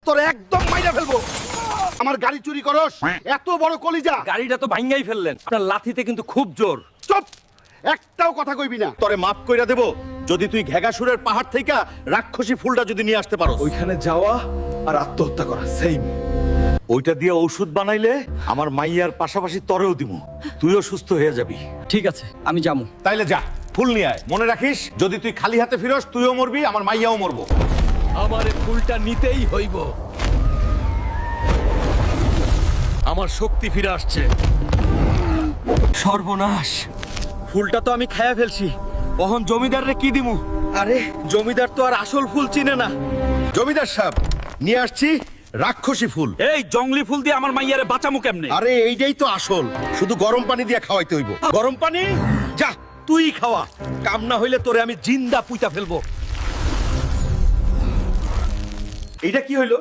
তোর একদম মাইরা ফেলবো। আমার গাড়ি চুরি করস, এত বড় কলিজা। গাড়িটা তো ভাঙ্গাই ফেললেন, আপনার লাথিতে কিন্তু খুব জোর। চুপ, একটাও কথা কইবি না। তোরে মাফ কইরা দেব যদি তুই ঘেঘাসুরের পাহাড় থেকে রাক্ষসী ফুলটা যদি নিয়ে আসতে পারো। ওইখানে যাওয়া আর আত্মহত্যা করা সেম। ওইটা দিয়ে ঔষধ বানাইলে আমার মাইয়ার পাশাপাশি তরেও দিমু, তুইও সুস্থ হয়ে যাবি। ঠিক আছে, আমি যাবো। তাইলে যা, ফুল নিয়ে আয়। মনে রাখিস, যদি তুই খালি হাতে ফিরস তুইও মরবি, আমার মাইয়াও মরবো। আমার এই ফুলটা নিতেই হইব। আমার শক্তি ফিরে আসছে। সর্বনাশ, ফুলটা তো আমি খায়া ফেলছি। কখন জমিদাররে কি দিমু? আরে জমিদার তো আর আসল ফুল চিনে না। জমিদার সাহেব, নিয়ে আসছি রাক্ষসী ফুল। এই জঙ্গলি ফুল দিয়ে আমার মাইয়ারে বাঁচামু কেমনে? আরে এইটাই তো আসল, শুধু গরম পানি দিয়ে খাওয়াইতে হইব। গরম পানি? যা তুই খাওয়া, কাম না হইলে তোরে আমি জিন্দা পুইতা ফেলবো। এইটা কি হইলো?